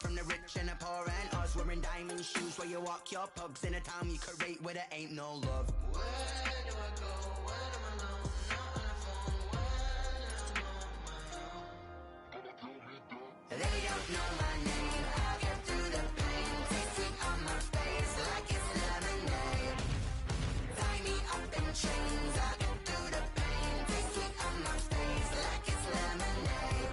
From the rich and the poor and us, wearing diamond shoes where you walk your pugs in a town you create where there ain't no love. Where do I go when I'm alone? Not on the phone when I'm on my own. They don't know my name. I'll get through the pain. Taste it on my face like it's lemonade. Tie me up in chains. I'll get through the pain. Taste it on my face like it's lemonade.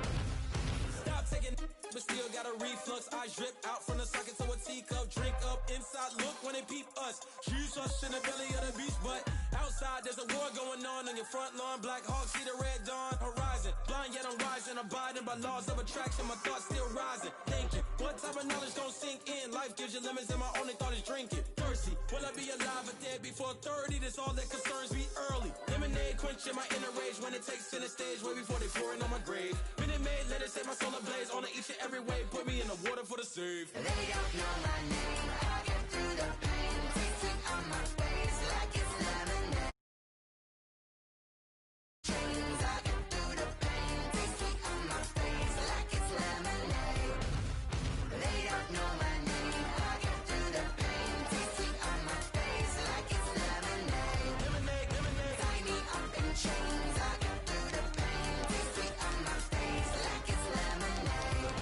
Stop taking but still got a reflux. Eyes drip out from the socket to a teacup. Drink up inside, look when they peep us. Choose us in the belly of the beast, but outside there's a war going on your front lawn. Black Hawk, see the red dawn horizon. Blind yet I'm rising, abiding by laws of attraction. My thoughts still rising, thinking what type of knowledge don't sink in. Life gives you lemons and my only thought is drinking. Thirsty, will I be alive or dead before 30? That's all that concerns me early. Lemonade quenching my inner rage when it takes center stage way before they pour it on my grave. Minute Maid, let it set my soul ablaze on each and every way. Put me in the water for the save. They don't know my name. I'll get through the pain. Taste it on my face like it's lemonade. Chains, I'll get through the pain. Taste it on my face like it's lemonade. They don't know my name. I'll get through the pain. Taste it on my face like it's lemonade. Lemonade, lemonade. Tie me up in chains. I'll get through the pain. Taste it on my face like it's lemonade.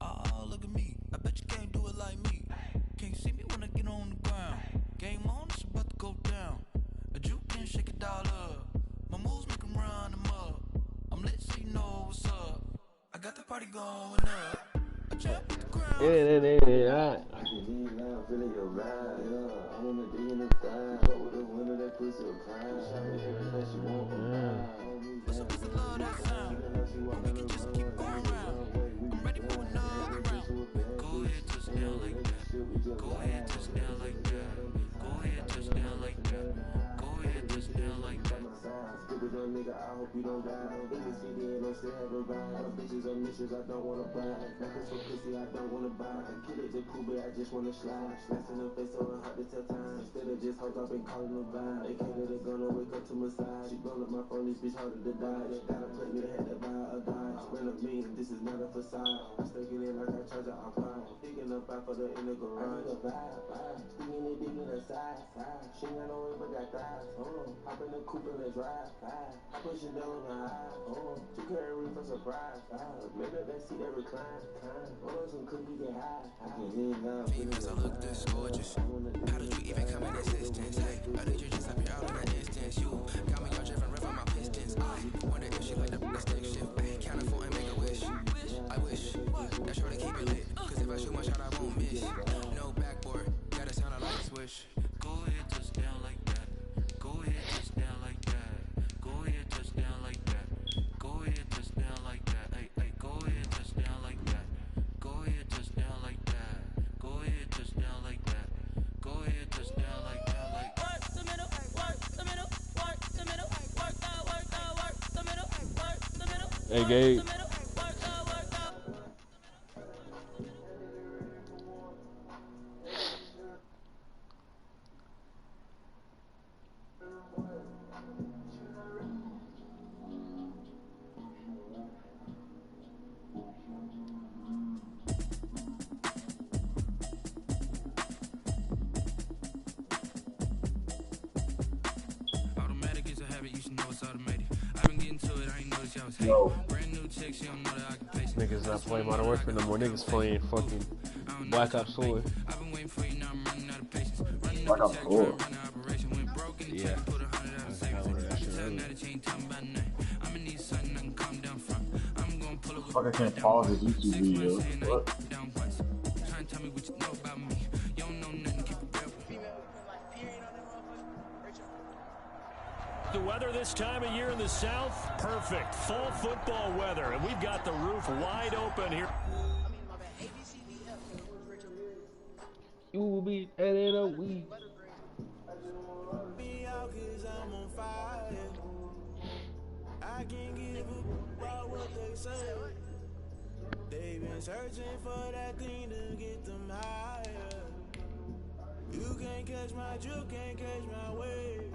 Oh, look at me. I bet you can't do it like me. Can't see me when I get on the ground. Game on, it's about to go down. A juke can shake it all up. My moves make 'em run them up. I'm lit so you know what's up. I got the party going up. I jump with the ground. Yeah. I can hear you now, feeling your vibe, yeah. I wanna dig in the thigh, fuck with a winner that pussy a crime. Shout me everything she want from mine. What's up with the love that sound? We can just keep going round. I'm ready for another round. Go ahead, touch down like that. Go ahead, touch down like that. Go ahead, touch down like that. Go ahead, touch down like that. Stupid dumb nigga, I hope you don't die. Let me see the end, still have a ride. Bitches on missions, I don't wanna buy. Nothing so pussy, I don't wanna buy. Kill it, the cool, but I just wanna slide. Slaps in the face, so it's hard to tell time. Instead of just hoes, I've been calling them vibe. They can't let it go, no wake up to my side. She blown up my phone, this bitch harder to die. They gotta play me, they had to buy or die. Run up me, this is not a facade. I'm sticking in like I charge it, I'm fine. Digging up out for the inner garage. I need a vibe. Sticking it, digging the side. She ain't got no ring, but got thighs. Hop in the coupe and let's ride. I push it down on the high. She couldn't read for surprise. Maybe that seat that recline. On some cookie get high. I can hear you now. Females, I look this gorgeous. How did you even come in existence? Hey, I need you just up here out in that distance. You got me all driven, revving my pistons. I wonder if she like the stick shift. Count it for and make a wish. I wish that's sure to keep it lit. Cause if I shoot my shot, I won't miss. No backboard, gotta sound like a swish. Go ahead, touch down like that. Go ahead, touch down like that. Go ahead, touch down like that. Go ahead, touch down like that. Hey, go ahead, touch down like that. Go ahead, touch down like that. Go ahead, touch down like that. Go ahead, touch down like that. Like work the middle, work the middle, work the middle, work the middle, work the middle. Hey, Gabe. Automatic is a habit, you should know it's automated. I've been getting to it, I ain't noticed y'all was hating. Brand new chick, she don't know that I can pace it. Niggas not playing Modern Warfare no more. Niggas playing fucking Black Ops 4. I've been waiting for you, now I'm running out of patience. Running Black up Ops the tech, 4. trying to run the operation. Went broke in the check, put 100 out of savings. Tell them that you ain't talking about nothing. I'ma need something Fuck, I can't pause this YouTube video. What? The weather this time of year in the South, perfect. Fall football weather, and we've got the roof wide open here. You will be in a week. I can't give a about what they say. They've been searching for that thing to get them higher. You can't catch my drift, can't catch my wave.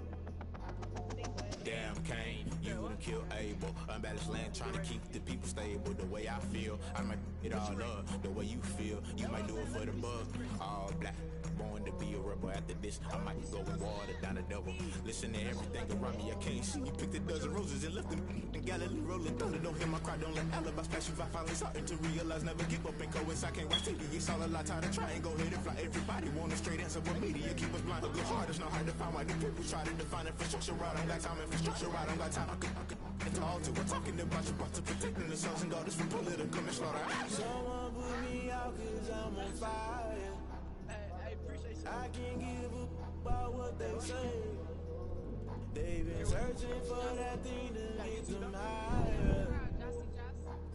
Damn, Kane, you would've killed Abel. Unbalanced land, trying to keep the people stable. The way I feel, I might it all up. The way you feel, you might do it for the bug. All black, born to be a rebel. After this, I might go and water down the devil. Listen to everything around me, I can't see. You picked a dozen roses and left them in Galilee rolling thunder. Don't hear my cry, don't let alibi splash you. I finally starting to realize, never give up and coincide. Can't watch TV, it's all a lot. Time to try and go ahead and fly. Everybody want a straight answer, but media keep us blind. A good heart is not hard to find. Why do people try to define infrastructure right? I got time, infrastructure right. I got time. I could all to we're talking about you, about to protecting the sons and daughters from political and slaughter. Someone put me out 'cause I'm on fire. I can't give a about what they say. They've been searching for that thing to get them higher.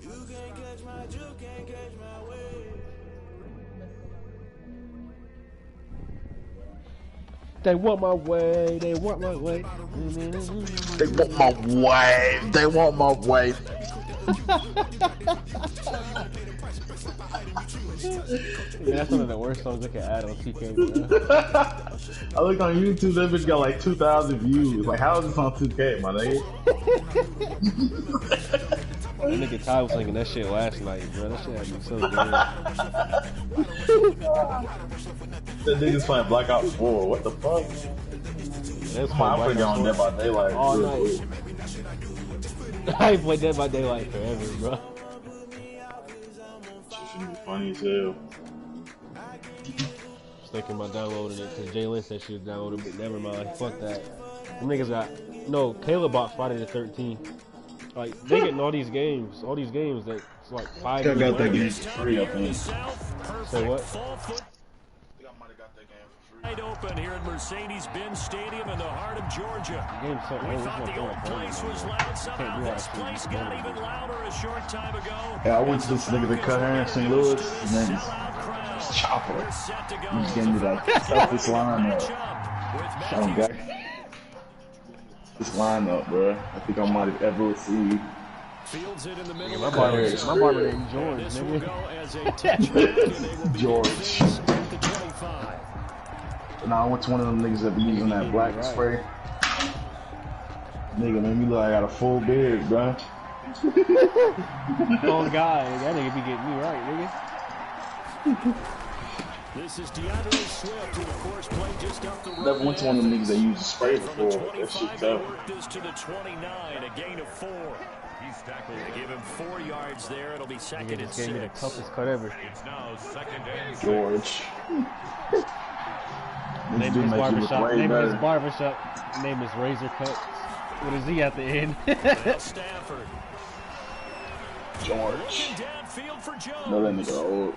You can't catch my drift, can't catch my wave. They want my way. They want my way. They want my way. They want my way. Yeah, that's one of the worst songs I can add on TK, bro. I looked on YouTube, that bitch got like 2,000 views. Like, how is this on 2K, my nigga? That nigga Ty was singing that shit last night, bro. That shit had me so good. That nigga's playing Black Ops 4. What the fuck? Yeah, I'm putting on Dead by Daylight. All night. I ain't played Dead by Daylight forever, bro. Funny as hell. Just thinking about downloading it because Jalen said she was downloading, but never mind. Fuck that. Them niggas got no. Caleb bought Friday the 13th. Like they getting all these games that it's like 5 years. I got that game for free, I think. Say what? Wide open here at Mercedes-Benz Stadium in the heart of Georgia. The game's so We thought the old place was loud. Somehow this place got even louder a short time ago. Yeah, I went to this nigga that cut hair in St. Louis. His name is Chopper. He just gave me like toughest lineup. Oh god. This lineup, bro. I think I might have ever received. Fields it in the middle. Yeah, my barber named George, nigga. George. Nah, I went to one of them niggas that be using that black spray. Nigga made me look like I got a full beard, bro. Oh God, that nigga be getting me right, nigga. This is DeAndre Swift, who of course played just up the road. Never went to one of them niggas that used spray before. That shit tough. This to the 29, a gain of 4. He's tackled. They give him 4 yards there. It'll be second and 6. Gave me the toughest cut ever. It's now second and 6. George. Name is barbershop. Name is barbershop. Name is Razor Cuts. What is he at the end? Stafford. George. Downfield for Jones. No, that nigga old.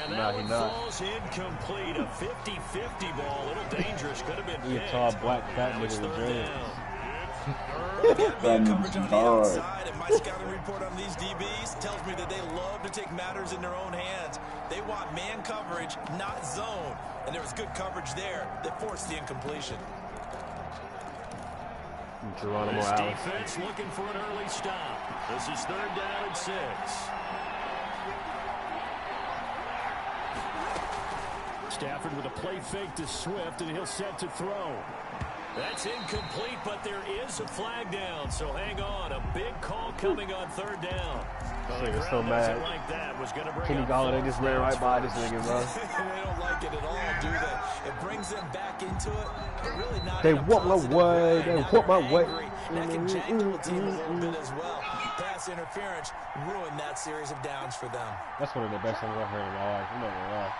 And that one falls incomplete. A 50-50 ball. A little dangerous. Could have been He a tall black fat nigga with dreads. That nigga's hard. And my scouting report on these DBs tells me that they love to take matters in their own hands. They want man coverage, not zone. And there was good coverage there that forced the incompletion. Geronimo This Allison. defense looking for an early stop. This is 3rd down and 6. Stafford with a play fake to Swift, and he'll set to throw. That's incomplete, but there is a flag down, so hang on. A big call coming on 3rd down. This nigga's so mad. Like that was gonna bring Kenny Galladay just ran right by this nigga, bro. They don't like it at all, do they? It brings them back into it, but really not. They want my way. They want my way. That can jangle the team a little bit as well. Pass interference ruined that series of downs for them. That's one of the best songs I've heard in my life. I'm not gonna lie.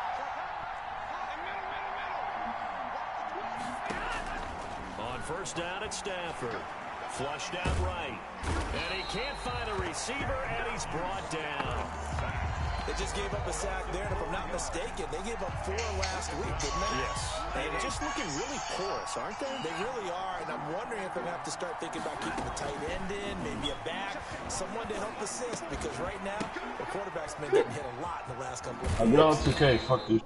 On 1st down at Stafford. Flushed out right. And he can't find a receiver. receiver, and he's brought down. They just gave up a sack there, and if I'm not mistaken, they gave up 4 last week, didn't they? Yes. And just looking really porous, aren't they? They really are, and I'm wondering if I'm going to have to start thinking about keeping the tight end in, maybe a back, someone to help assist, because right now, the quarterback's been getting hit a lot in the last couple of I get on 2K, fuck you.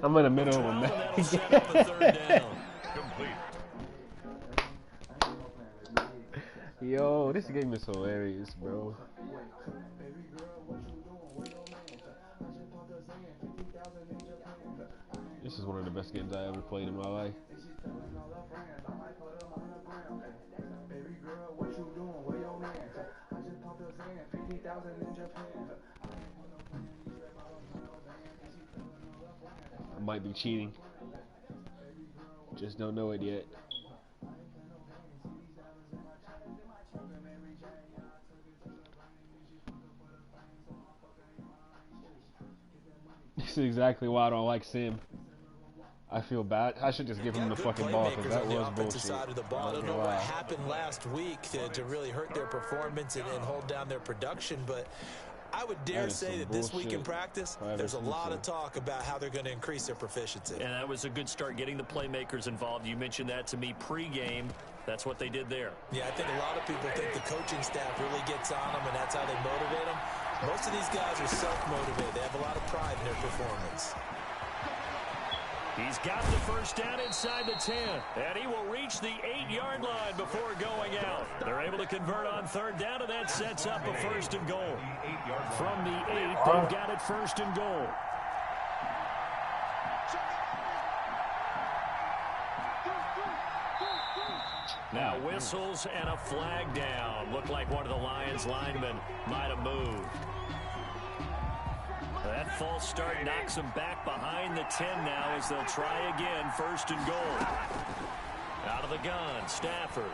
I'm in the middle of a match. That'll set up a third down. Complete. Yo, this game is hilarious, bro. This is one of the best games I ever played in my life. I might be cheating. Just don't know it yet. This is exactly why I don't like Sim. I feel bad. I should just give him the fucking ball because that was bullshit. Side of the ball. I don't know what happened last week to really hurt their performance and hold down their production, but I would dare say that this week in practice, there's a lot of talk about how they're going to increase their proficiency. And that was a good start getting the playmakers involved. You mentioned that to me pregame. That's what they did there. Yeah, I think a lot of people think the coaching staff really gets on them, and that's how they motivate them. Most of these guys are self-motivated. They have a lot of pride in their performance. He's got the first down inside the 10, and he will reach the 8-yard line before going out. They're able to convert on third down, and that sets up a first and goal. From the 8, they've got it first and goal. Now whistles and a flag down. Looked like one of the Lions linemen might have moved. That false start knocks them back behind the 10 now as they'll try again, first and goal. Out of the gun, Stafford.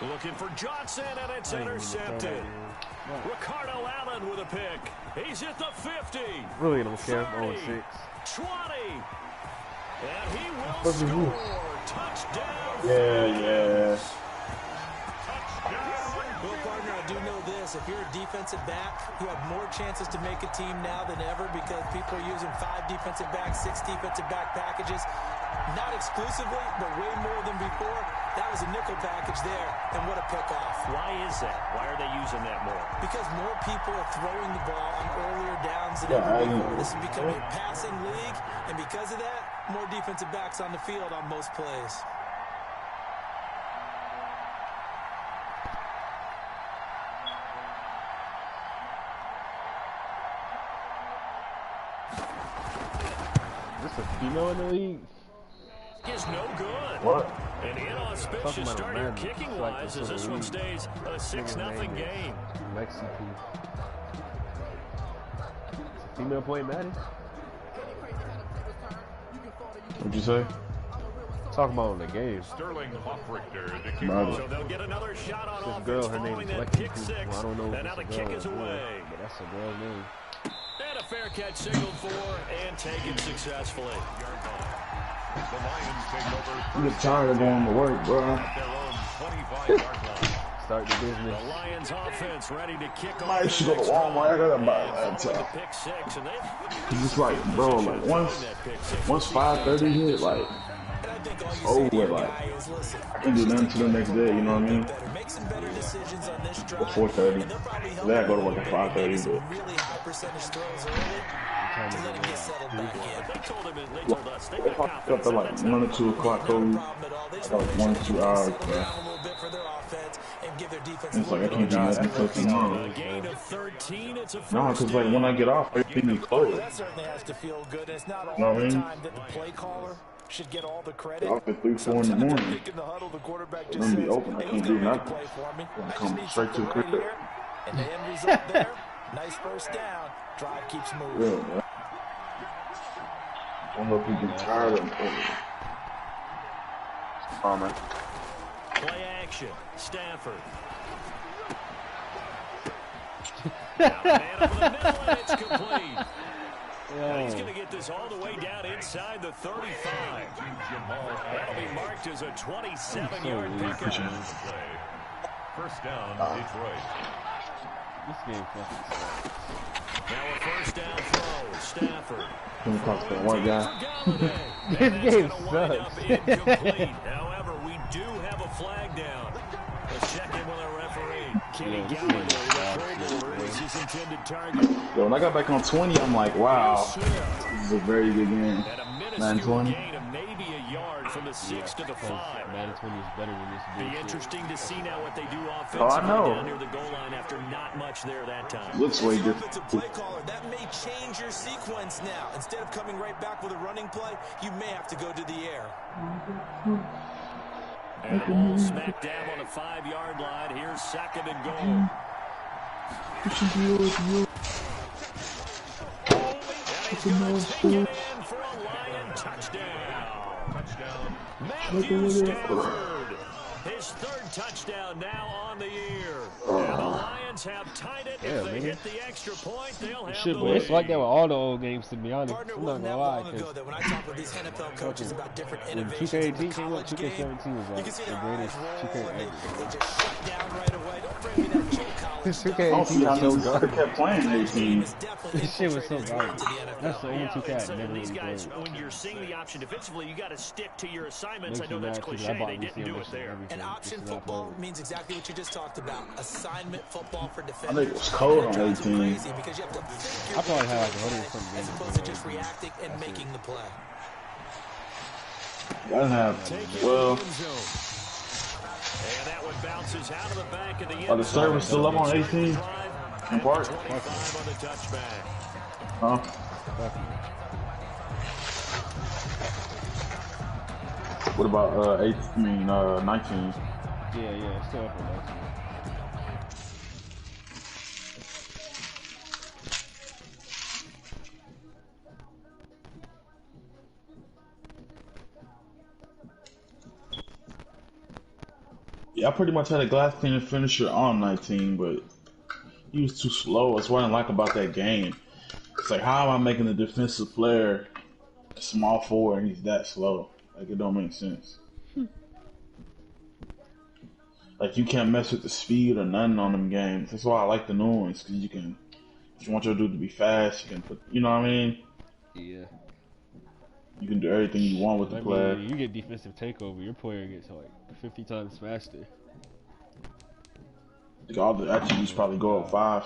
Looking for Johnson, and it's intercepted. Ricardo Allen with a pick. He's at the 50. Really don't care. 30, 6. 20. And he will score. Touchdown. Yeah. Well, partner, I do know this. If you're a defensive back, you have more chances to make a team now than ever because people are using 5 defensive backs, 6 defensive back packages. Not exclusively, but way more than before. That was a nickel package there, and what a pickoff. Why is that? Why are they using that more? Because more people are throwing the ball on earlier downs than ever before. This has become a passing league, and because of that, more defensive backs on the field on most plays. Is this a female in the league? Is no good. What? An inauspicious start here kicking-wise as this one stays a 6-0 game. Mexico. Female playing Madden? What'd you say? Talking about in the game. Sterling Hoffrichter, the Madden. So they'll get another shot on This offense girl, her name following is that Lexi. kick 6. Well, I don't know if And now the it's a kick girl is or boy, away. but that's a girl's name. And a fair catch signaled for and taken successfully. The Lions take over I'm just tired of going to work, bro. at their own 25-yard line. Start the The business. Lions offense ready to kick off. I should go to Walmart. I gotta buy a laptop. Pick 6, and they Cause it's like, bro, like once 5:30 hit, like, over, like, I can do nothing till the next day. You know what I mean? Make some better decisions on this drive. Or 4:30. Then I go to work at 5:30, really high percentage throws early to let him get settled back in. They told us they but got if I pick up confidence. at like 1 or 2 o'clock, cold, I got like 1 or 2 hours, bro. It's like I can't do nothing until tomorrow. A gain of 13, it's a first No, cause like when I get off, everything is closed. That certainly has to feel good. It's not all Know what I the mean? time that the play caller should get all the credit. Off at 3, 4 in the morning. In the huddle, the quarterback It's just gonna be says, open. I "Hey, can't who's do gonna make a nothing. play for me? I'm I just coming need straight to the something right crib. here." And the end result there, nice first down. Drive keeps moving. Real, man. I don't know if you get tired of it. Oh, man. play action. Stafford. Now the man over the middle, and it's complete. Now he's going to get this all the way down inside the 35. That'll be marked as a 27-yard pickup. First down, Detroit. This game fucking sucks. Now a first down throw. Stafford. Come across that one guy. This game sucks. Incomplete. However, we do have a flag down. Let's check in with our referee. Kenny Gallagher, the Pro Bowler, is his intended target. Yo, when I got back on 20, I'm like, wow, this is a very good game. At a 9-20. gain of maybe a yard from the 6 to the 5. Madden 20 is better than this Be bullshit. interesting to see now what they do offensively Oh, I know. down near the goal line after not much there that time. Looks way As the different. offensive play caller, that may change your sequence now. Instead of coming right back with a running play, you may have to go to the air. And the ball smack dab on the 5-yard line. Here's 2nd and goal. He's going to take it in for a Lion touchdown. Matthew Stafford. His 3rd touchdown now on the year. And the Lions have tied it. If they hit the extra point, they'll have Shit, the but it's lead. like that with all the old games, to be honest. Partner, I'm it not wasn't gonna that lie, long ago that when I talk with these NFL coaches about different when innovations 2K18 in the came out, college game, 2K17 was you like can see the their greatest eyes roll 2K and ever. they just shut down right away. Don't bring me that Joe Collins This stuff. 2K18 I don't see how was so niggas still garbage. kept playing 18. This shit was so garbage. That's the only 2K I and never these really guys, played. when you're seeing the option defensively, you got to stick to your assignments. Makes I know me that's mad, too, 'cause I cliche. bought They didn't do it VCM there. everything. And option Just not football playing. means exactly what you just talked about. Assignment football for I defenders. think it was cold on It drives them 18. crazy because you have to think I you're probably had like going 100 to something play as games opposed to played just on reacting and That's it. making the play. I didn't have, well, And that one bounces out of the back of the end are the zone. servers still up on 18? In part? 25 on the touchback. Huh? What about 19? Yeah, it's still up on 19. Yeah, I pretty much had a glass cleaner finisher on 19, but he was too slow. That's what I didn't like about that game. It's like, how am I making a defensive player a small forward and he's that slow? Like, it don't make sense. Like, you can't mess with the speed or nothing on them games. That's why I like the new ones, because you can, if you want your dude to be fast, you can put, you know what I mean? Yeah. You can do everything you want with the I player. mean, you get defensive takeover, your player gets like 50 times faster. Like, all the attributes probably go up 5.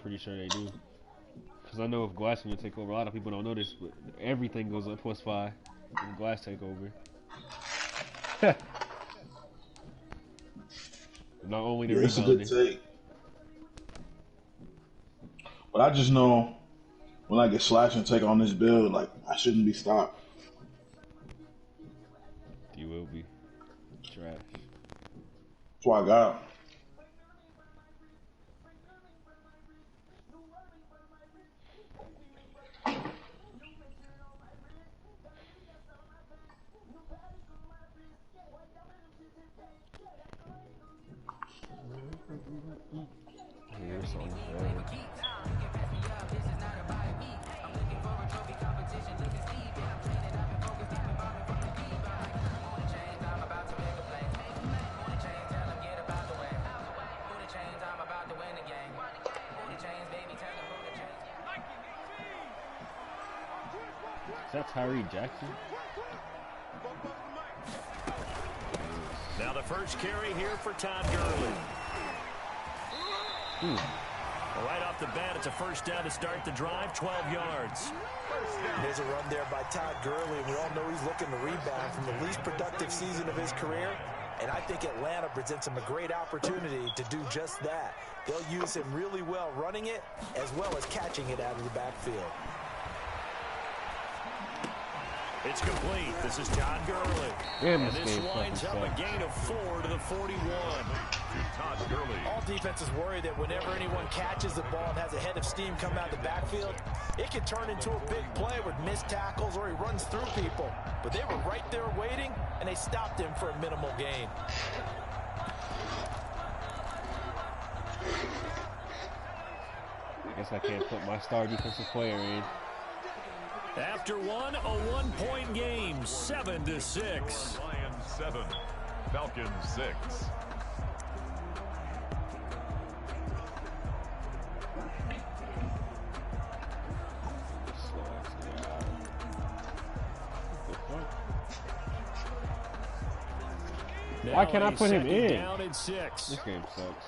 Pretty sure they do. Because I know if glass when you take over, a lot of people don't know this, but everything goes up plus 5 when glass take over. Not only the It's a good rebounding. take. But I just know when I get slash and take on this build, like, I shouldn't be stopped. You will be trash. That's why I got him. Here's some bad. Is that Tyree Jackson? Now the first carry here for Todd Gurley. Right off the bat, it's a first down to start the drive, 12 yards. There's a run there by Todd Gurley, and we all know he's looking to rebound from the least productive season of his career. And I think Atlanta presents him a great opportunity to do just that. They'll use him really well running it, as well as catching it out of the backfield. It's complete. This is Todd Gurley. Damn, And this this game winds up fucking a gain of 4 to the 41. Todd Gurley. All defenses worry that whenever anyone catches the ball and has a head of steam come out of the backfield, it can turn into a big play with missed tackles or he runs through people. But they were right there waiting, and they stopped him for a minimal gain. I guess I can't put my star defensive player in. After one, a 1-point game, 7-6. Lions 7. Falcons 6. Why can't I put him in? Down and 6. This game sucks.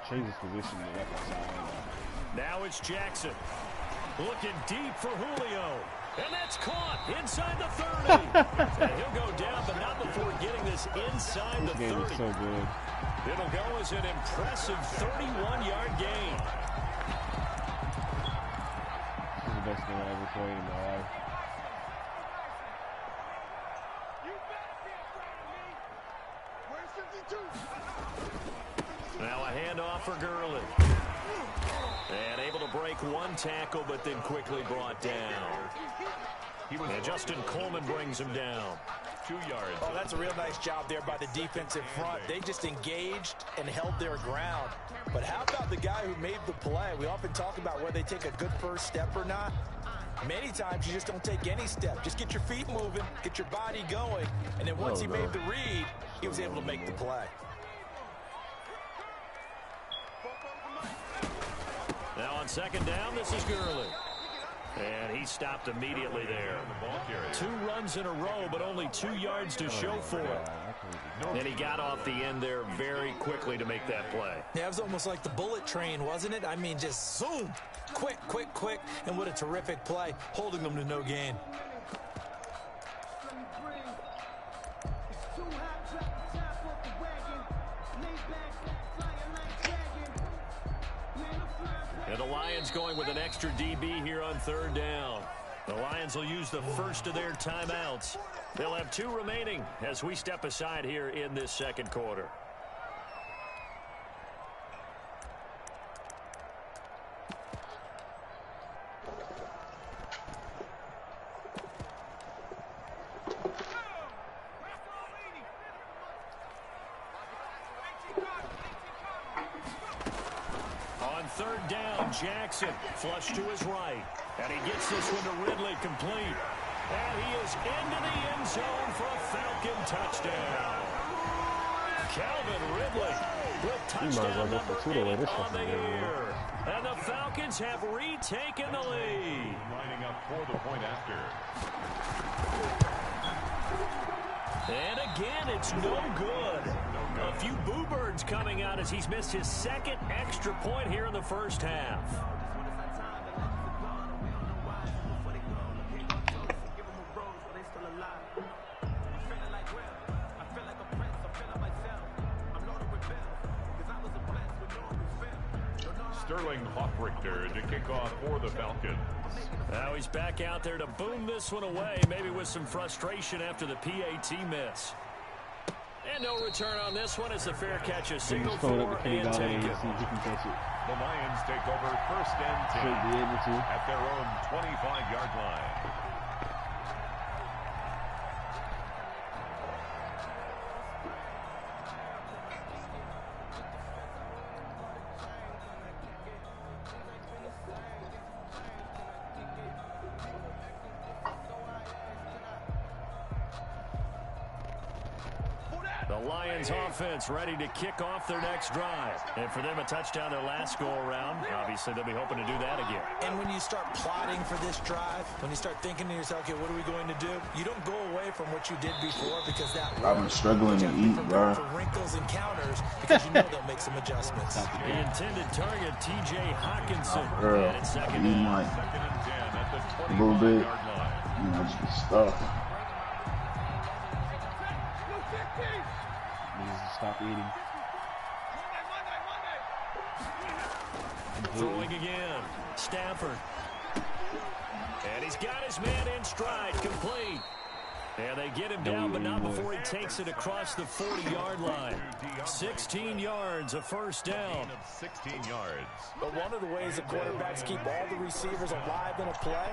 Change his position to left side. Now it's Jackson. Looking deep for Julio. And that's caught inside the 30. And he'll go down, but not before getting this inside This the game 30. is so good. It'll go as an impressive 31-yard gain. This is the best game I ever played in my life. Now a handoff for Gurley. And able to break one tackle, but then quickly brought down. And Justin Coleman brings him down. 2 yards. Oh, that's a real nice job there by the defensive front. They just engaged and held their ground. But how about the guy who made the play? We often talk about whether they take a good first step or not. Many times you just don't take any step. Just get your feet moving, get your body going, and then once he made the read, he was able to make the play. Now on second down, this is Gurley. And he stopped immediately there. 2 runs in a row, but only 2 yards to show for it. And he got off the end there very quickly to make that play. Yeah, it was almost like the bullet train, wasn't it? I mean, just zoom. Quick, quick, quick. And what a terrific play, holding them to no gain. And the Lions going with an extra DB here on third down. The Lions will use the first of their timeouts. They'll have 2 remaining as we step aside here in this second quarter. On third down, Jackson flush to his right. And he gets this one to Ridley complete. And he is into the end zone for a Falcon touchdown. Calvin Ridley with touchdown number 8 on the year. And the Falcons have retaken the lead. Lining up for the point after. And again, it's no good. A few boo birds coming out as he's missed his second extra point here in the first half. Sterling Hoffrichter to kick off for the Falcons. Now he's back out there to boom this one away, maybe with some frustration after the PAT miss. And no return on this one as the fair catch is signaled for and taken. The Lions take over first and 10 at their own 25-yard line. The Lions offense ready to kick off their next drive. And for them, a touchdown their last go-around. Obviously, they'll be hoping to do that again. And when you start plotting for this drive, when you start thinking to yourself, okay, what are we going to do? You don't go away from what you did before because that I've been struggling to eat, bro. For wrinkles and counters because you know they'll make some adjustments. The intended target, T.J. Hawkinson. Bro, And it's second I'm eating down. like Second and 10 at the a little bit. 25-yard line. You know, just get stuff. Needs to stop eating. Throwing again. Stafford. And he's got his man in stride, complete. And they get him down, but not before he takes it across the 40-yard line. 16 yards, a first down. 16 yards. But one of the ways the quarterbacks keep all the receivers alive in a play,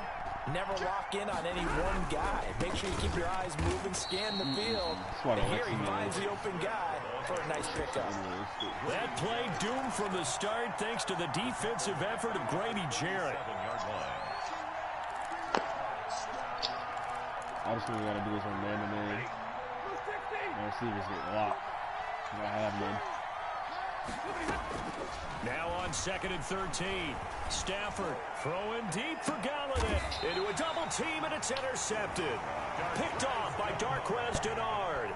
never lock in on any one guy. Make sure you keep your eyes moving, scan the field. And here he finds the open guy for a nice pickup. That play doomed from the start thanks to the defensive effort of Grady Jarrett. 7-yard line. I just really gotta do this on man-to-man. My receivers get locked. I have none. Now on 2nd and 13. Stafford throwing deep for Galladay. Into a double team, and it's intercepted. Picked off by Darqueze Dennard.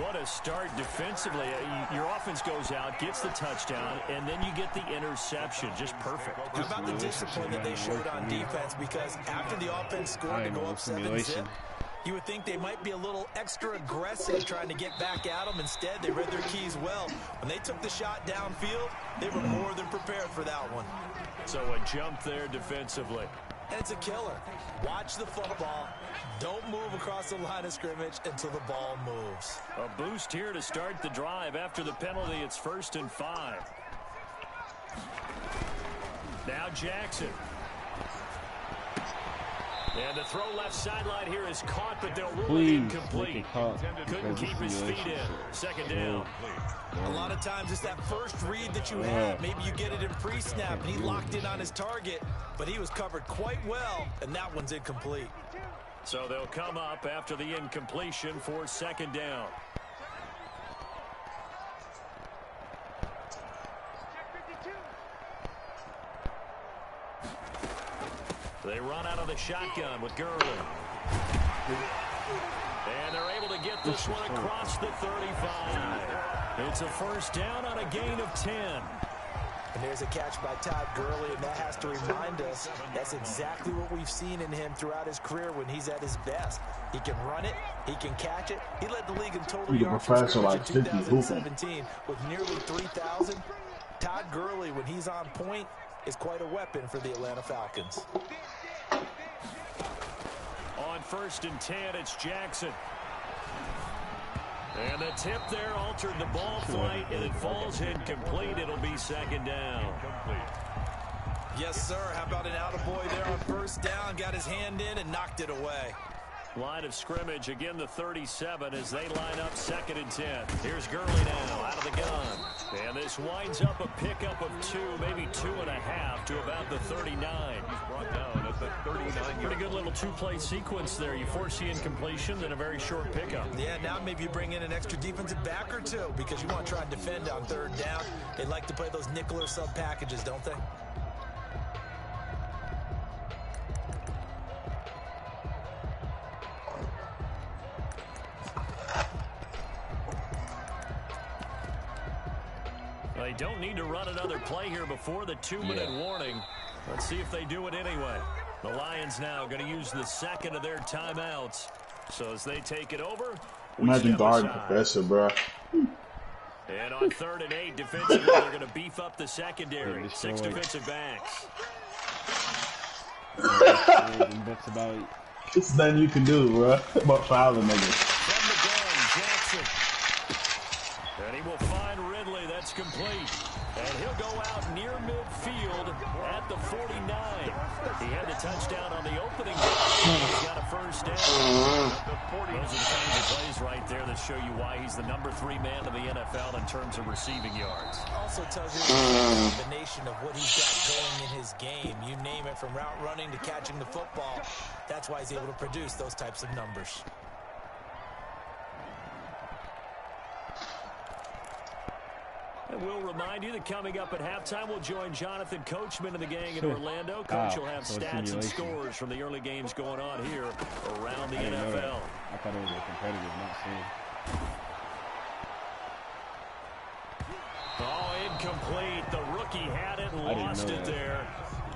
What a start defensively. Your offense goes out, gets the touchdown, and then you get the interception. Just perfect. How about the discipline that they showed on defense? Because after the offense scored to go up 7-zip, you would think they might be a little extra aggressive trying to get back at them. Instead, they read their keys well. When they took the shot downfield, they were more than prepared for that one. So a jump there defensively. And it's a killer. Watch the football. Don't move across the line of scrimmage until the ball moves. A boost here to start the drive. After the penalty, it's 1st and 5. Now Jackson. And the throw left sideline here is caught, but they'll rule it incomplete. Couldn't keep his feet in. 2nd down. A lot of times it's that first read that you have. Maybe you get it in pre-snap, and he locked in on his target, but he was covered quite well, and that one's incomplete. So they'll come up after the incompletion for 2nd down. They run out of the shotgun with Gurley. And they're able to get this one across the 35. It's a 1st down on a gain of 10. And there's a catch by Todd Gurley, and that has to remind us that's exactly what we've seen in him throughout his career when he's at his best. He can run it, he can catch it. He led the league in total yards from scrimmage in 2017 with nearly 3,000. Todd Gurley, when he's on point, is quite a weapon for the Atlanta Falcons. On 1st and 10, it's Jackson. And the tip there altered the ball flight, and it falls incomplete. It'll be 2nd down. Yes, sir. How about an attaboy there on 1st down? Got his hand in and knocked it away. Line of scrimmage, again the 37 as they line up 2nd and 10. Here's Gurley now out of the gun. And this winds up a pickup of 2, maybe 2.5 to about the 39. He's brought down at the 39. Pretty good little 2-play sequence there. You force the incompletion, then a very short pickup. Yeah, now maybe you bring in an extra defensive back or two because you want to try and defend on 3rd down. They like to play those nickel or sub packages, don't they? They don't need to run another play here before the 2-minute warning. Let's see if they do it anyway. The Lions now going to use the 2nd of their timeouts. So as they take it over, imagine guarding Professor, bro. And on 3rd and 8, defensively, they're going to beef up the secondary. 6 defensive backs. That's about it. It's nothing you can do, bro. About fouling niggas. From the gun, Jackson. And he will find Ridley. That's complete. And he'll go out near midfield at the 49. He had the touchdown on the opening. He's got a 1st down. Those are the kinds of plays right there that show you why he's the number 3 man in the NFL in terms of receiving yards. Also tells you the combination of what he's got going in his game. You name it, from route running to catching the football. That's why he's able to produce those types of numbers. And we'll remind you that coming up at halftime, we'll join Jonathan Coachman and the gang in Orlando. Coach will have stats and scores from the early games going on here around the NFL. I thought it was a competitive, not seen. Oh, incomplete. The rookie had it and lost it there.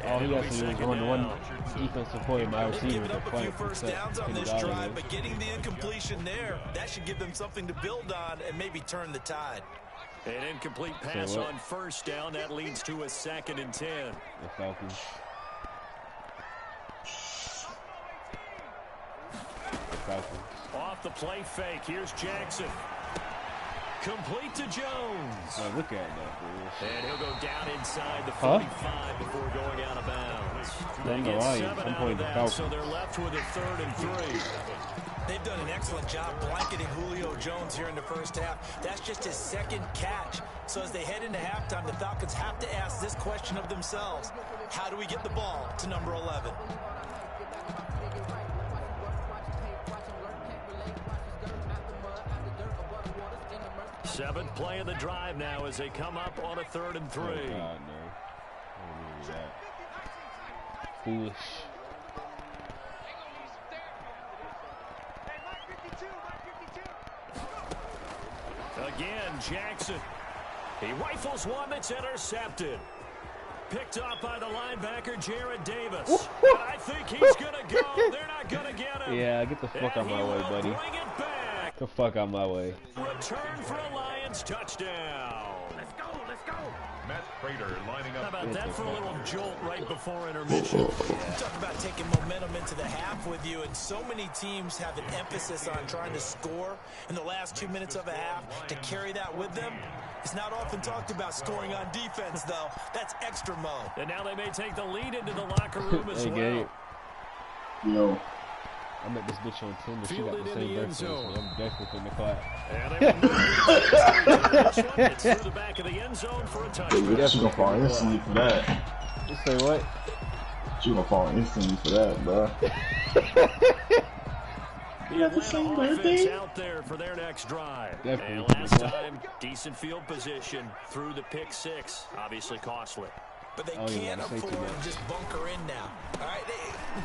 All he has to do is run to one defensive play. My They've given up a few 1st downs on this drive, but getting the incompletion there, that should give them something to build on and maybe turn the tide. An incomplete pass on 1st down. That leads to a 2nd and 10. The Falcons. Off the play fake. Here's Jackson. Complete to Jones. Oh, look at that. And he'll go down inside the 45 before going out of bounds. They get 7 out of that, so they're left with a 3rd and 3. They've done an excellent job blanketing Julio Jones here in the 1st half. That's just his 2nd catch. So as they head into halftime, the Falcons have to ask this question of themselves. How do we get the ball to number 11? Seventh play of the drive now as they come up on a 3rd and 3. Oh, God, no. I don't need that. Foolish. Again, Jackson. He rifles one that's intercepted. Picked up by the linebacker, Jared Davis. And I think he's going to go. They're not going to get him. Yeah, get the fuck out my way, buddy. Bring it back. Get the fuck out my way. Return for a Lions touchdown. Let's go. Matt Prater lining up. How about that for a little jolt right before intermission? You talk about taking momentum into the half with you, and so many teams have an emphasis on trying to score in the last 2 minutes of a half to carry that with them. It's not often talked about scoring on defense, though. That's extra mode. And now they may take the lead into the locker room as well. Gabe. Yo. I met this bitch on Tinder. She got Fielded the in same the end birthday, so zone. I'm definitely finna clap. And they will move this one. It's through the back of the end zone for a touchdown. She gonna fall instantly for that. You say what? She gonna fall instantly for that, bro. The Atlanta offense out there for their next drive. Definitely. And last time, decent field position through the pick 6. Obviously costly. But they can't afford to just bunker in now. All right,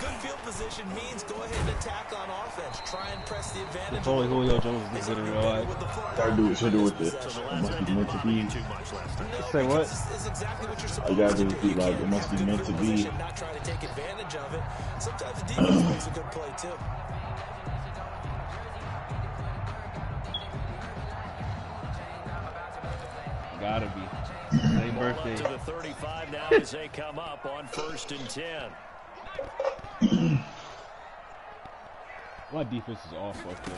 good field position means go ahead and attack on offense. Try and press the advantage. If only Julio Jones is good in real life. Gotta do what you do with it. It must be meant to be. Say what? It's exactly what you're supposed I gotta to do do. it like it must be meant to be. Not try to take advantage of it. Sometimes the defense makes a good play too. Gotta be. Same birthday. To the 35 now as they come up on 1st and 10. My defense is all fucked up.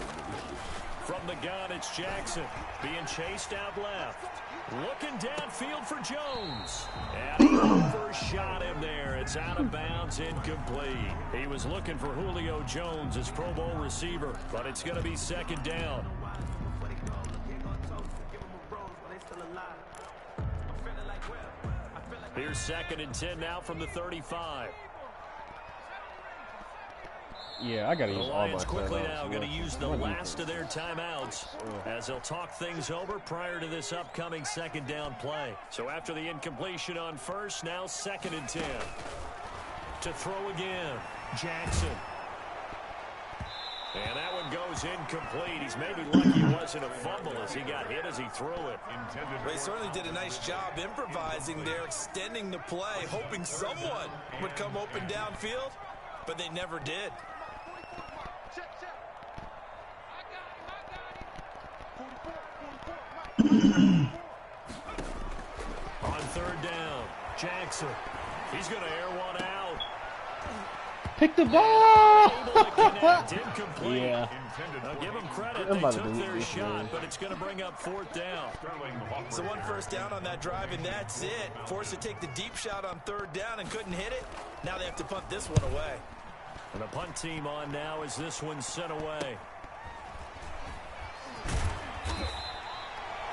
From the gun, it's Jackson being chased out left. Looking downfield for Jones. And he overshot him there. It's out of bounds, incomplete. He was looking for Julio Jones as Pro Bowl receiver, but it's going to be 2nd down. Here's 2nd and 10 now from the 35. Yeah, I gotta use The all my Lions quickly timeouts, now man. going to use the My last defense. of their timeouts as they'll talk things over prior to this upcoming 2nd down play. So after the incompletion on 1st, now 2nd and 10. To throw again, Jackson. And that one goes incomplete. He's maybe lucky it wasn't a fumble as he got hit as he threw it. They certainly did a nice job improvising there, extending the play, hoping someone would come open downfield, but they never did. On 3rd down, Jackson. He's going to air one out. Pick the ball! Able to connect, incomplete. Yeah. Now give them credit. I'm They about to took delete their this, shot, man. but it's going to bring up 4th down. So 1 first down on that drive, and that's it. Forced to take the deep shot on 3rd down and couldn't hit it. Now they have to punt this one away. And the punt team on now as this one's sent away.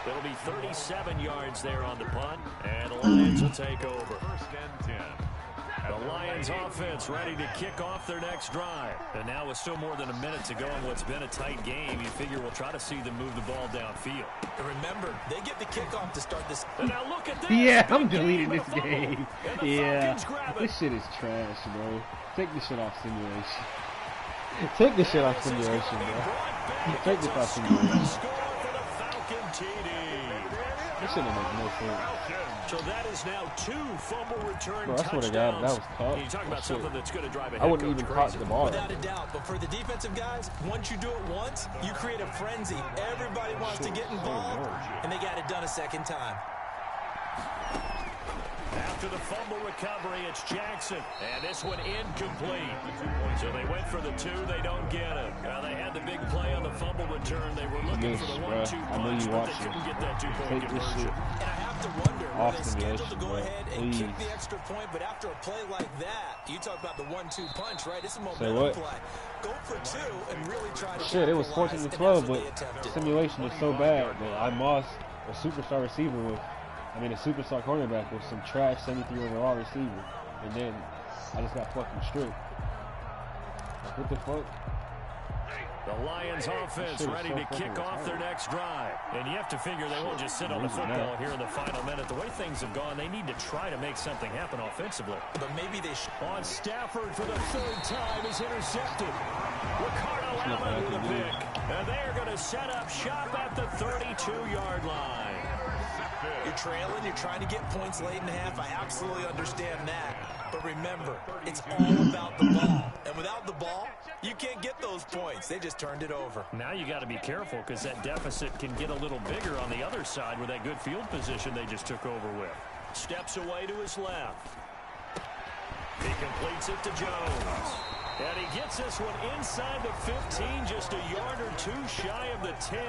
It'll be 37 yards there on the punt, and the Lions will take over. 1st and 10. The Lions offense ready to kick off their next drive. And now with still more than a minute to go in what's been a tight game, you figure we'll try to see them move the ball downfield. And remember, they get the kickoff to start this. And now look at this. Yeah, I'm Big deleting game this and a fumble. game. And the Yeah. Falcons grab it. This shit is trash, bro. Take this shit off simulation. Take this shit off simulation, bro. Take this off simulation. Score for the Falcon TD. This shit don't make no sense. So that is now 2 fumble return Bro, I swear to God, that was tough. Can you talk about That shit- something that's going to drive a I head wouldn't coach even crazy? caught the ball. Without a doubt, but for the defensive guys, once you do it once, you create a frenzy. Everybody wants to get involved, and they got it done a second time. After the fumble recovery, it's Jackson, and this one incomplete. So they went for the 2, they don't get it. Now they had the big play on the fumble return. They were looking Yes, for the bro. 1-2 I know punch, you but watched they it. couldn't get that 2-point Take this conversion. shit And I have to wonder, were off they scheduled to simulation, go bro. ahead and kick Please. the extra point, but after a play like that, you talk about the 1-2 punch, right? It's a Say momentum what? play. Go for 2 and really try to Shit, it was capitalize, 14 to and 12, that's what but they attempted. simulation is so bad that I lost a superstar receiver with, a superstar cornerback with some trash 73 overall receiver, and then I just got fucking stripped. Like, what the fuck? The Lions offense ready to kick off their next drive. And you have to figure they won't just sit on the football here in the final minute. The way things have gone, they need to try to make something happen offensively. But maybe they should. On Stafford for the third time is intercepted. Ricardo Allen with a pick. And they're going to set up shop at the 32-yard line. You're trailing, you're trying to get points late in the half. I absolutely understand that. But remember, it's all about the ball. And without the ball, you can't get those points. They just turned it over. Now you got to be careful because that deficit can get a little bigger on the other side with that good field position they just took over with. Steps away to his left. He completes it to Jones. And he gets this one inside the 15, just a yard or two shy of the 10.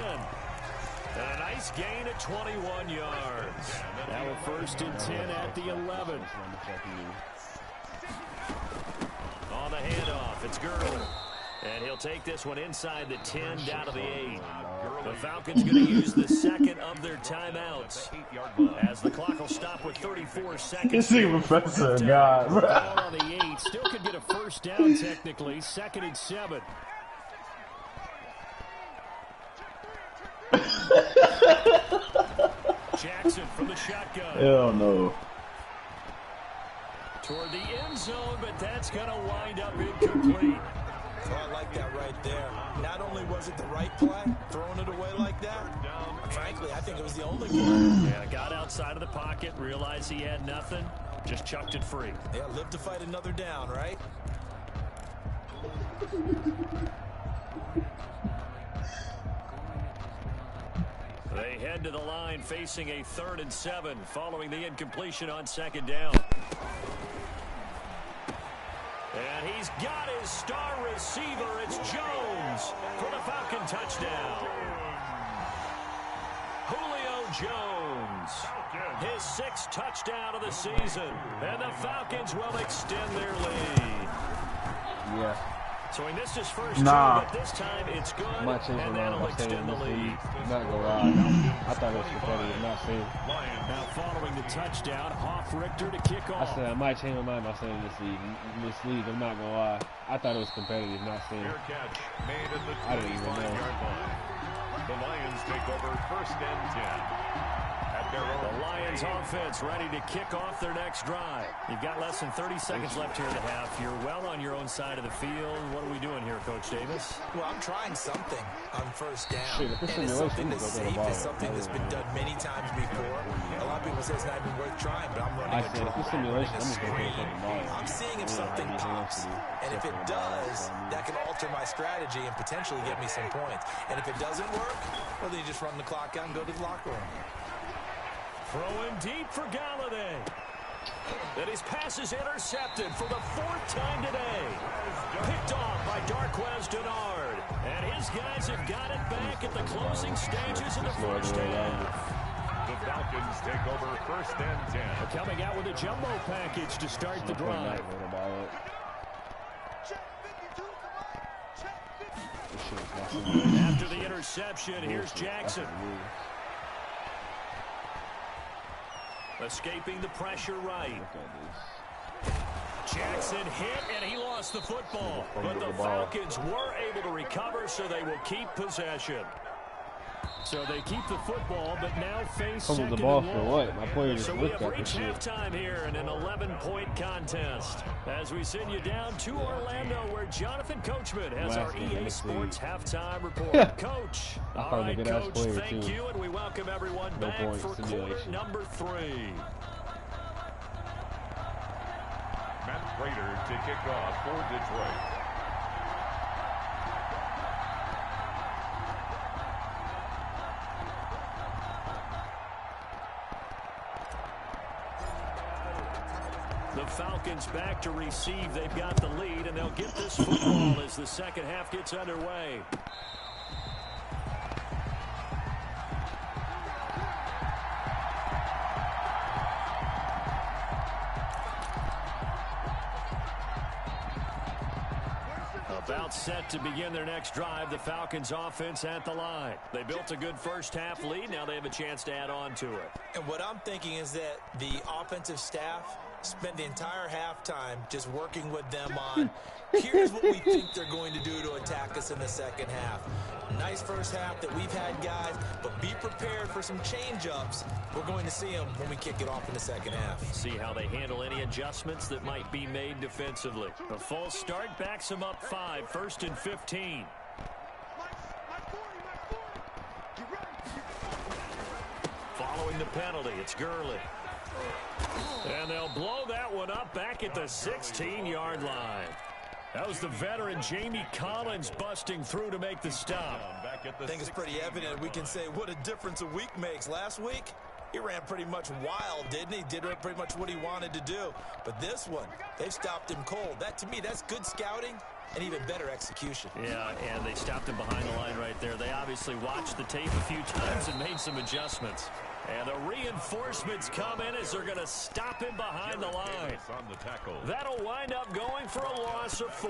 And a nice gain at 21 yards. Now a 1st and 10 at the 11. On the handoff, it's Gurley. And he'll take this one inside the 10 down to the 8. The Falcons going to use the second of their timeouts as the clock will stop with 34 seconds. This nigga Professor, God. Ball on the 8. Still could get a first down technically. 2nd and 7. Jackson from the shotgun. Hell no. Toward the end zone, but that's going to wind up incomplete. Oh, I like that right there. Not only was it the right play, throwing it away like that, frankly, I think it was the only play. Yeah, got outside of the pocket, realized he had nothing, just chucked it free. Yeah, live to fight another down, right? They head to the line facing a 3rd and 7 following the incompletion on 2nd down. And he's got his star receiver. It's Jones for the Falcon touchdown. Julio Jones, his 6th touchdown of the season. And the Falcons will extend their lead. Yeah. So he missed his first Nah. two, but this time it's good, I might change and my that'll mind by saying extend the this lead. league. Not gonna lie. I thought it was competitive, not saying. Now following the touchdown, Hoff Richter to kick I off. said I might change my mind by saying this league. I'm not gonna lie. I thought it was competitive, not saying. Fair catch made at the I didn't even know. 25-yard line. The Lions take over 1st and 10. At their own. The Lions offense ready to kick off their next drive. You've got less than 30 seconds left here in the half. You're well on your own side of the field. What are we doing here, Coach Davis? Well, I'm trying something on 1st down. Shit, if it's and it's something that's simulation, safe. go to the It's something that's been done many times before. A lot of people say it's not even worth trying, but I'm running I a said, if draw, it's I'm running simulation, a I'm just gonna screen. take the ball. I'm seeing if something pops. And if it does, that can alter my strategy and potentially get me some points. And if it doesn't work, well, then you just run the clock out and go to the locker room. Throwing deep for Galladay. And his pass is intercepted for the 4th time today. Picked off by Darquez Dennard. And his guys have got it back at the closing stages of the first half. The Falcons take over 1st and 10. Coming out with a jumbo package to start the drive. After the interception, here's Jackson. Escaping the pressure right. Jackson hit, and he lost the football. But the Falcons were able to recover, so they will keep possession. So they keep the football, but now face second the ball and for long. what? My player just So we looked have at reached the shit. halftime here in an 11-point contest. As we send you down to Orlando, where Jonathan Coachman has our EA Sports halftime report. Coach, all found a right, good-ass Coach, player, thank too. you, and we welcome everyone No back point, for quarter simulation. number 3. Matt Prater to kick off for Detroit. The Falcons back to receive. They've got the lead, and they'll get this football as the second half gets underway. About set to begin their next drive. The Falcons offense at the line. They built a good first half lead. Now they have a chance to add on to it. And what I'm thinking is that the offensive staff spent the entire halftime just working with them on, here's what we think they're going to do to attack us in the second half. Nice first half that we've had, guys, but be prepared for some change-ups. We're going to see them when we kick it off in the second half. See how they handle any adjustments that might be made defensively. A false start backs them up 5, 1st and 15. Following the penalty, it's Gurley. And they'll blow that one up back at the 16-yard line. That was the veteran Jamie Collins busting through to make the stop. I think it's pretty evident. We can say what a difference a week makes. Last week, he ran pretty much wild, didn't he? Did pretty much what he wanted to do. But this one, they've stopped him cold. That, to me, that's good scouting and even better execution. Yeah, and they stopped him behind the line right there. They obviously watched the tape a few times and made some adjustments. And the reinforcements come in as they're going to stop him behind the line. That'll wind up going for a loss of 4.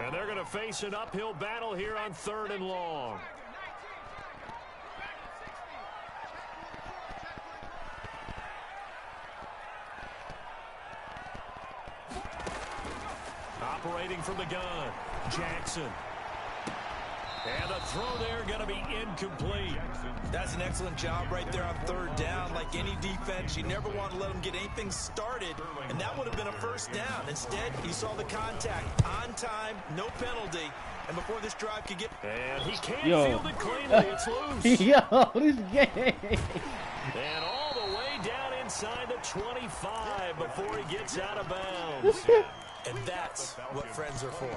And they're going to face an uphill battle here on 3rd and long. Operating from the gun, Jackson. And the throw there going to be incomplete. That's an excellent job right there on 3rd down. Like any defense, you never want to let them get anything started, and that would have been a first down. Instead, you saw the contact on time, no penalty, and before this drive could get... And he can't field it cleanly. It's loose. Yo, this game. And all the way down inside the 25 before he gets out of bounds. And that's what friends are for.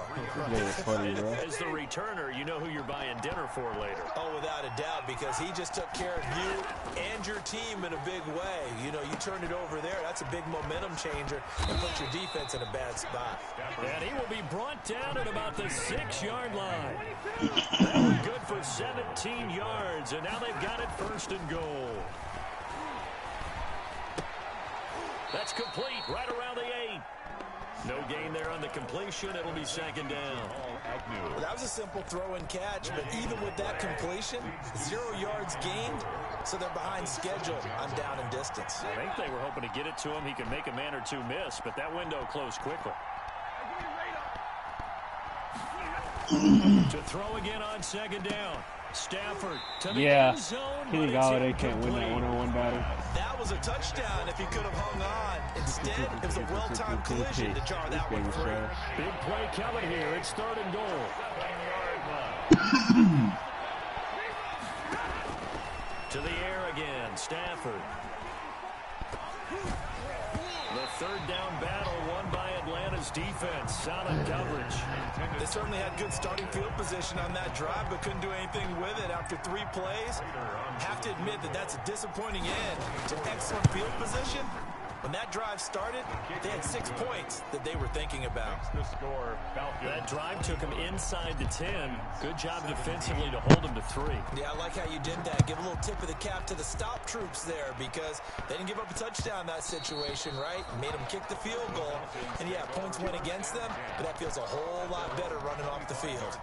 Funny, bro. As the returner, you know who you're buying dinner for later. Oh, without a doubt, because he just took care of you and your team in a big way. You know, you turned it over there. That's a big momentum changer and put your defense in a bad spot. And he will be brought down at about the 6-yard line. That was good for 17 yards, and now they've got it 1st and goal. That's complete right around the 8. No gain there on the completion. It'll be 2nd down. Well, that was a simple throw and catch, but even with that completion, 0 yards gained, so they're behind schedule on down and distance. I think they were hoping to get it to him. He could make a man or two miss, but that window closed quickly. To throw again on 2nd down. Stafford to the end zone. Kenny Galladay can't win that one-on-one battle. That was a touchdown if he could have hung on. Instead, it was a well-timed collision to jar that one free. Big play coming here. It's 3rd and goal. To the air again. Stafford. The 3rd down battle won by Atlanta's defense. Solid coverage. They certainly had good starting field position on that drive, but couldn't do anything with it after 3 plays. Have to admit that that's a disappointing end to excellent field position. When that drive started, they had 6 points that they were thinking about. That drive took them inside the 10. Good job defensively to hold them to 3. Yeah, I like how you did that. Give a little tip of the cap to the stop troops there, because they didn't give up a touchdown in that situation, right? Made them kick the field goal. And yeah, points went against them, but that feels a whole lot better running off the field.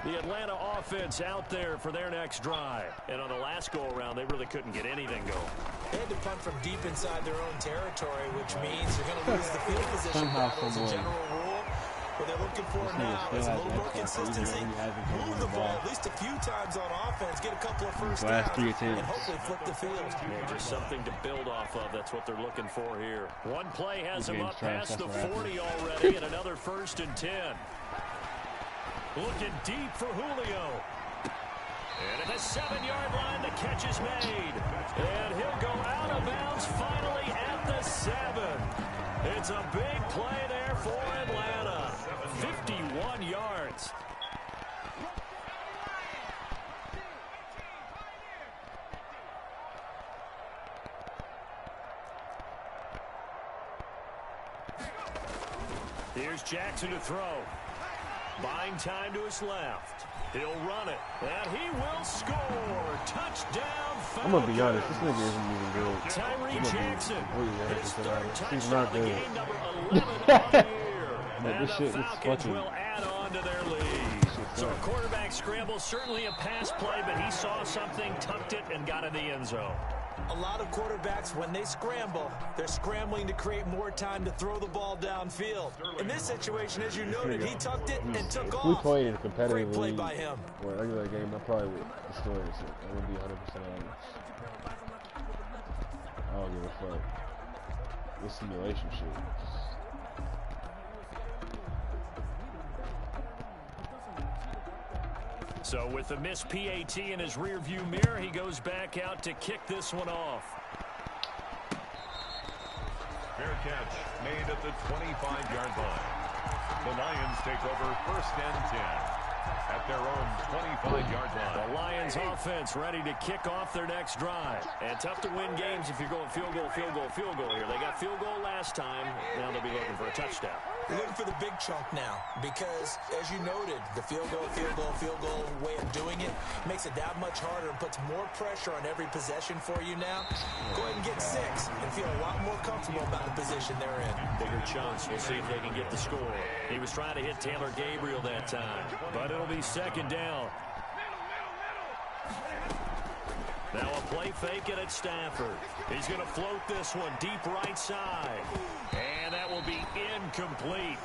The Atlanta offense out there for their next drive. And on the last go-around, they really couldn't get anything going. They had to punt from deep inside their own territory, which means you're going to lose the field position battle as a general rule. What they're looking for now is a little more consistency. Move the ball at least a few times on offense, get a couple of first downs, and hopefully flip the field. Yeah, just something to build off of. That's what they're looking for here. One play has them up past the 40 already, and another 1st and 10. Looking deep for Julio. And at the 7-yard line, the catch is made. And he'll go out of bounds finally at the 7. It's a big play there for Atlanta. 51 yards. Here's Jackson to throw. Buying time to his left. He'll run it, and he will score. Touchdown, Falcons. I'm going to be honest, this nigga isn't even good. Tyree Jackson, his 3rd He's not touchdown of good. the game, number 11 on the year. But And this the shit is Falcons fucking... will add on to their lead. So a quarterback scramble, certainly a pass play, but he saw something, tucked it, and got in the end zone. A lot of quarterbacks, when they scramble, they're scrambling to create more time to throw the ball downfield. In this situation, as you noted, he tucked it and took off. We played in a competitive Great play league by him. or a regular game, I probably would destroy this shit. I would be 100% honest. I don't give a fuck. This simulation shit. So with the missed PAT in his rearview mirror, he goes back out to kick this one off. Fair catch made at the 25-yard line. The Lions take over 1st and 10 at their own 25-yard line. The Lions offense ready to kick off their next drive. And tough to win games if you're going field goal, field goal, field goal here. They got field goal last time. Now they'll be looking for a touchdown. They're looking for the big chunk now because, as you noted, the field goal way of doing it makes it that much harder and puts more pressure on every possession for you now. Go ahead and get 6 and feel a lot more comfortable about the position they're in. Bigger chunks. We'll see if they can get the score. He was trying to hit Taylor Gabriel that time, but it'll be 2nd down. Now a play fake it at Stafford. He's going to float this one deep right side. And that will be incomplete.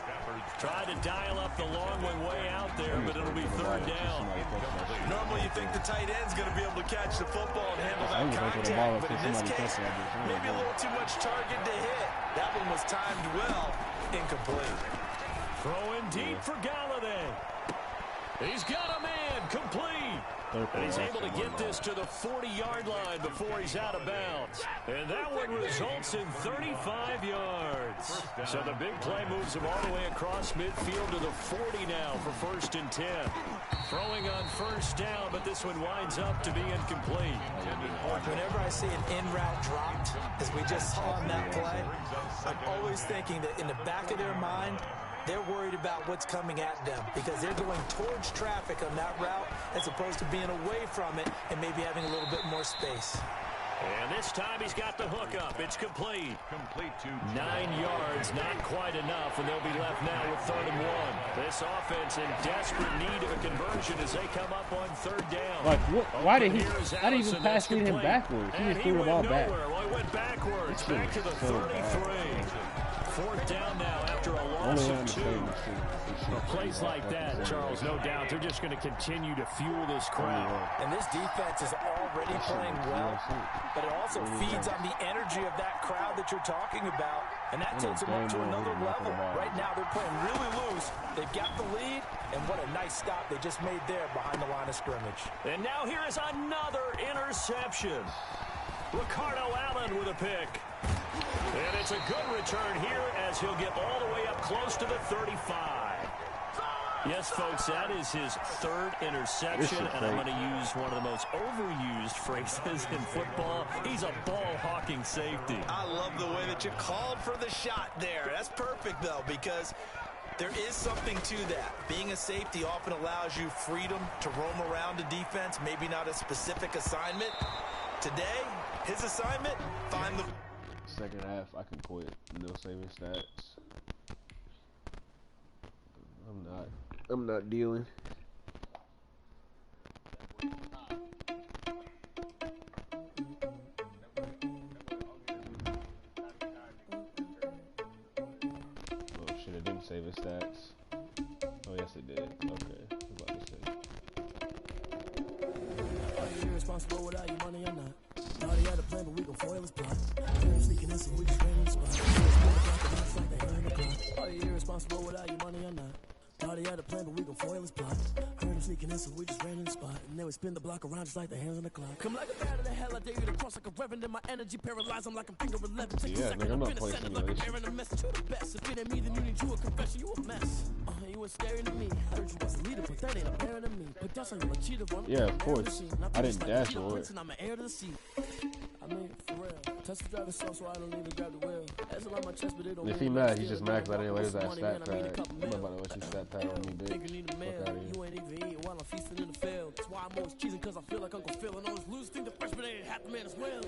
Tried to dial up the long way out there, but it'll be 3rd down. Normally you think the tight end's going to be able to catch the football and handle that contact, but in this case, maybe a little too much target to hit. That one was timed well. Incomplete. Throwing deep for Galladay. He's got a man, complete. And he's able to get this to the 40-yard line before he's out of bounds. And that one results in 35 yards. So the big play moves him all the way across midfield to the 40 now for 1st and 10. Throwing on 1st down, but this one winds up to be incomplete. Whenever I see an in-route dropped, as we just saw on that play, I'm always thinking that in the back of their mind, they're worried about what's coming at them because they're going towards traffic on that route as opposed to being away from it and maybe having a little bit more space. And this time he's got the hook up. It's complete. Complete to 9 yards, not quite enough, and they'll be left now with 3rd and 1. This offense in desperate need of a conversion as they come up on 3rd down. Like, why did he even pass him backwards? He just threw the ball back. Well, he went backwards, back to the 33. 4th down now after a loss of 2. Plays like that, Charles, no doubt, they're just going to continue to fuel this crowd. And this defense is already playing well, but it also feeds on the energy of that crowd that you're talking about, and that takes them up to another level. Right now, they're playing really loose. They've got the lead, and what a nice stop they just made there behind the line of scrimmage. And now here is another interception. Ricardo Allen with a pick. And it's a good return here as he'll get all the way up close to the 35. Yes, folks, that is his 3rd interception, and I'm going to use one of the most overused phrases in football. He's a ball-hawking safety. I love the way that you called for the shot there. That's perfect, though, because there is something to that. Being a safety often allows you freedom to roam around a defense, maybe not a specific assignment. Today, his assignment, find the... 2nd half, I can quit. No saving stats. I'm not dealing. Oh shit, it didn't save his stats. Oh yes it did. Okay, I was about to say. Are you irresponsible without your money or not? Already had a plan, but we gon' foil his plot. Sneaking in, so we just ran in the spot. Are you irresponsible without your money or not? Already had a plan, but we gon' foil his plot. Heard him sneaking in, so we just ran in the spot. And then we spin the block around just like the hands on the clock. Come like a bat of the hell, I dare you to cross like a reverend. And my energy paralyzed, I'm like I'm finger 11. Take yeah, nigga, I'm not playing simulation. Like a message, you the best. If it ain't me, then you need you a confession, you a mess. You was scary to me. Heard you was a leader, but that ain't apparent to me. But that's how you a cheater, one. Yeah, of course. I didn't dash or what. I'm an heir to the seat. I mean, for real. Tesla driver slow, so I don't even grab the wheel. That's on my chest, but it don't. If he mad, he's just mad because I didn't let his ass stat pad. I'm about to let you stat pad on me, bitch. You ain't even eating while I'm feasting in the field. That's why I'm always cheesing, because I feel like Uncle Phil. And always lose, think the freshman ain't half the man as well.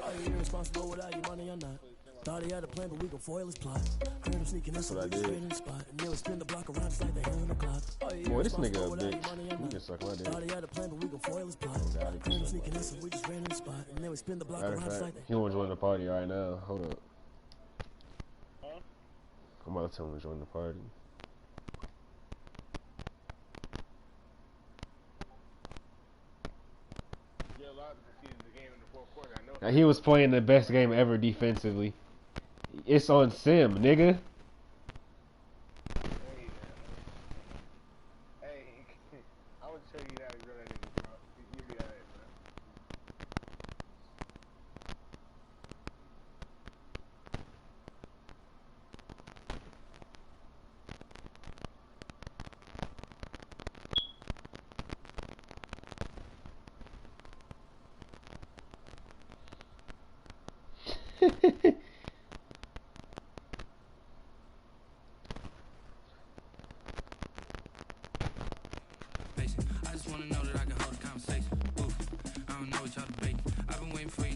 Are you irresponsible without your money or not? Thought he had a plan, but we gon' foil his plot. Heard him sneaking in, so what I we just did. ran in the spot. And they would spin the block around just like the hands on the clock. Oh, yeah, Boy, this nigga a responsible without bitch. your money, I'm He not. can suck my dick. Thought he had a plan, but we gon' foil his plot. Heard him sneaking in, so we just ran in the spot. And they would spin the block Matter around of just fact, like the. he won't join the party right now. Hold up. I'm about to tell him to join the party. Now, he was playing the best game ever defensively. It's on Sim, nigga. I would tell you that to grow that nigga, bro. You be alright, I just wanna know that I can hold a conversation. Oof, I don't know what y'all debate. I've been waiting for you.